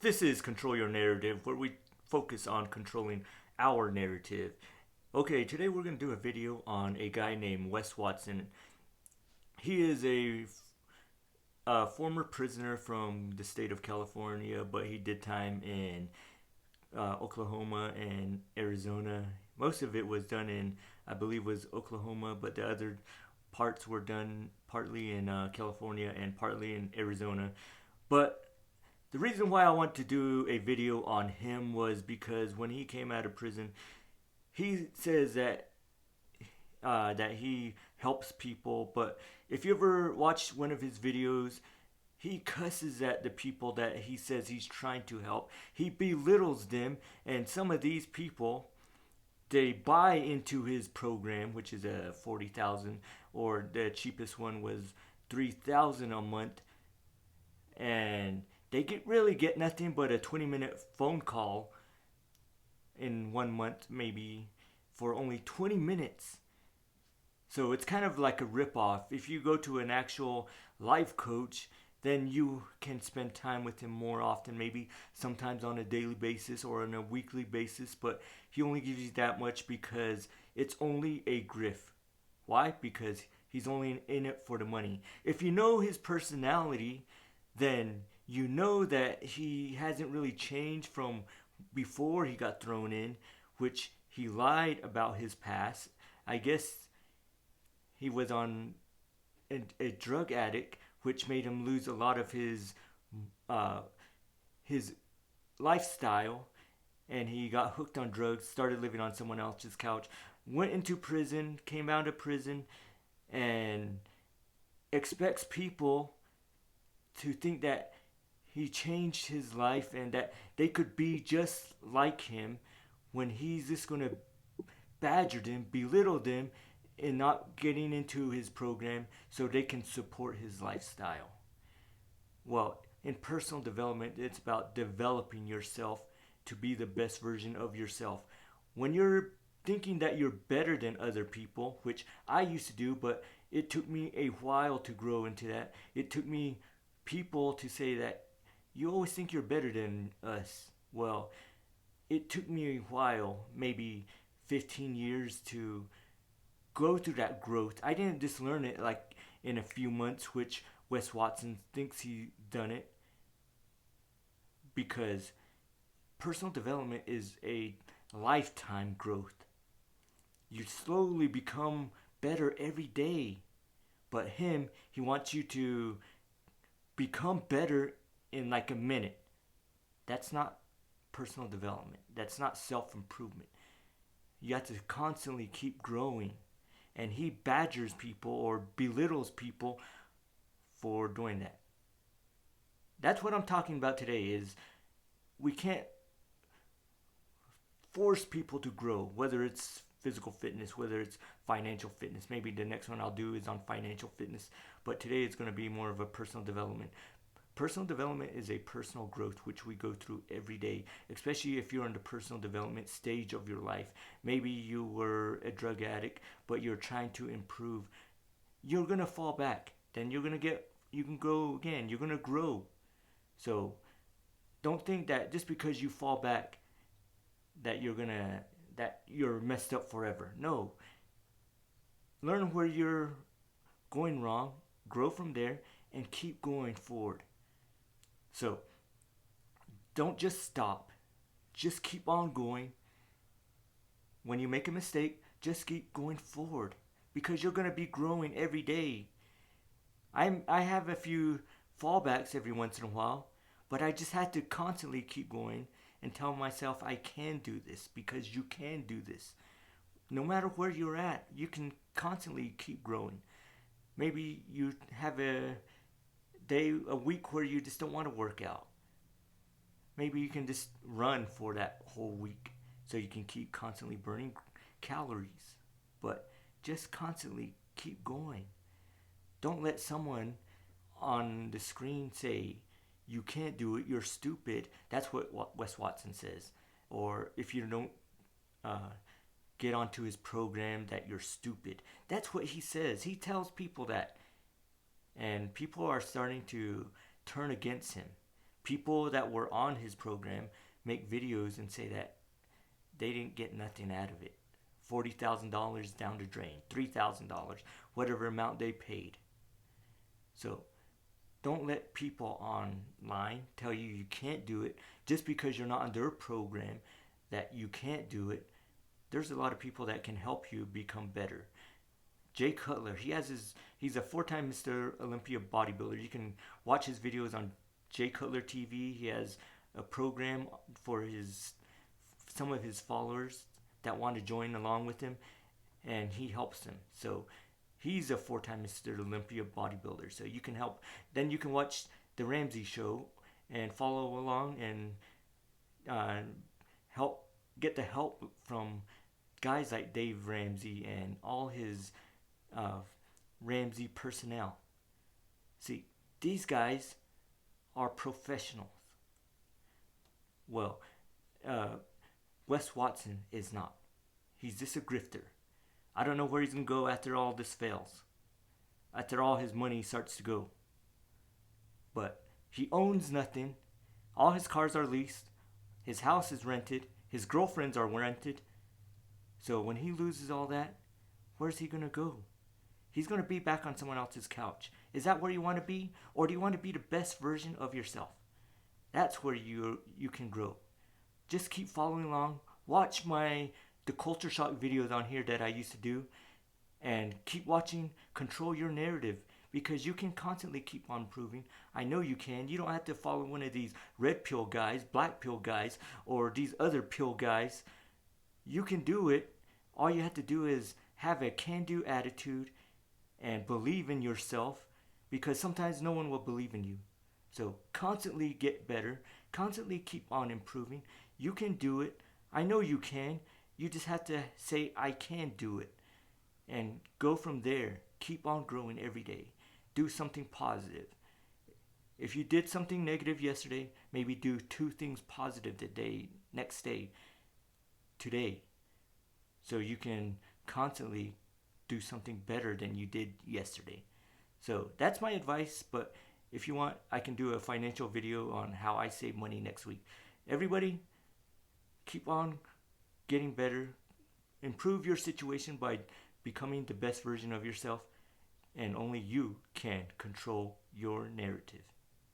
This is Control Your Narrative, where we focus on controlling our narrative. Okay, today we're going to do a video on a guy named Wes Watson. He is a former prisoner from the state of California, but he did time in Oklahoma and Arizona. Most of it was done in, I believe, was Oklahoma, but the other parts were done partly in California and partly in Arizona. But the reason why I want to do a video on him was because when he came out of prison, he says that he helps people. But if you ever watched one of his videos, he cusses at the people that he says he's trying to help. He belittles them, and some of these people, they buy into his program, which is a 40,000, or the cheapest one was 3,000 a month, and they really get nothing but a 20-minute phone call in 1 month, maybe, for only 20 minutes. So it's kind of like a ripoff. If you go to an actual life coach, then you can spend time with him more often, maybe sometimes on a daily basis or on a weekly basis, but he only gives you that much because it's only a grift. Why? Because he's only in it for the money. If you know his personality, then you know that he hasn't really changed from before he got thrown in, which he lied about his past. I guess he was on a drug addict, which made him lose a lot of his lifestyle, and he got hooked on drugs, started living on someone else's couch, went into prison, came out of prison, and expects people to think that he changed his life and that they could be just like him, when he's just going to badger them, belittle them, and not getting into his program so they can support his lifestyle. Well, in personal development, it's about developing yourself to be the best version of yourself. When you're thinking that you're better than other people, which I used to do, but it took me a while to grow into that. It took me people to say that you always think you're better than us. Well, it took me a while, maybe 15 years, to go through that growth. I didn't just learn it like in a few months, which Wes Watson thinks he done it, because personal development is a lifetime growth. You slowly become better every day. But he wants you to become better in like a minute. That's not personal development. That's not self-improvement. You have to constantly keep growing. And he badgers people or belittles people for doing that. That's what I'm talking about today. Is we can't force people to grow, whether it's physical fitness, whether it's financial fitness. Maybe the next one I'll do is on financial fitness, but today it's going to be more of a personal development. Personal development is a personal growth which we go through every day, especially if you're in the personal development stage of your life. Maybe you were a drug addict, but you're trying to improve. You're going to fall back. Then you can go again. You're going to grow. So don't think that just because you fall back that you're messed up forever. No. Learn where you're going wrong, grow from there, and keep going forward. So don't just stop. Just keep on going. When you make a mistake, just keep going forward, because you're going to be growing every day. I have a few fallbacks every once in a while, but I just had to constantly keep going and tell myself I can do this, because you can do this. No matter where you're at, you can constantly keep growing. Maybe you have a week where you just don't want to work out. Maybe you can just run for that whole week so you can keep constantly burning calories. But just constantly keep going. Don't let someone on the screen say, you can't do it, you're stupid. That's what Wes Watson says. Or if you don't get onto his program, that you're stupid. That's what he says. He tells people that. And people are starting to turn against him People that were on his program make videos and say that they didn't get nothing out of it. $40,000 down the drain, $3,000, whatever amount they paid. So don't let people online tell you you can't do it just because you're not on their program, that you can't do it. There's a lot of people that can help you become better. Jay Cutler, he's a 4-time Mr. Olympia bodybuilder. You can watch his videos on Jay Cutler TV. He has a program for some of his followers that want to join along with him, and he helps them. So he's a 4-time Mr. Olympia bodybuilder. So you can help. Then you can watch the Ramsey Show and follow along and get the help from guys like Dave Ramsey and all his Ramsey personnel. See, these guys are professionals. Well, Wes Watson is not. He's just a grifter. I don't know where he's going to go after all this fails. After all his money starts to go. But he owns nothing. All his cars are leased. His house is rented. His girlfriends are rented. So when he loses all that, where's he going to go? He's going to be back on someone else's couch. Is that where you want to be? Or do you want to be the best version of yourself? That's where you can grow. Just keep following along. Watch the culture shock videos on here that I used to do. And keep watching Control Your Narrative, because you can constantly keep on improving. I know you can. You don't have to follow one of these red pill guys, black pill guys, or these other pill guys. You can do it. All you have to do is have a can-do attitude and believe in yourself, because sometimes no one will believe in you. So constantly get better. Constantly keep on improving. You can do it. I know you can. You just have to say, I can do it. And go from there. Keep on growing every day. Do something positive. If you did something negative yesterday, maybe do 2 things positive next day, today. So you can constantly do something better than you did yesterday. So that's my advice, but if you want, I can do a financial video on how I save money next week. Everybody, keep on getting better. Improve your situation by becoming the best version of yourself, and only you can control your narrative.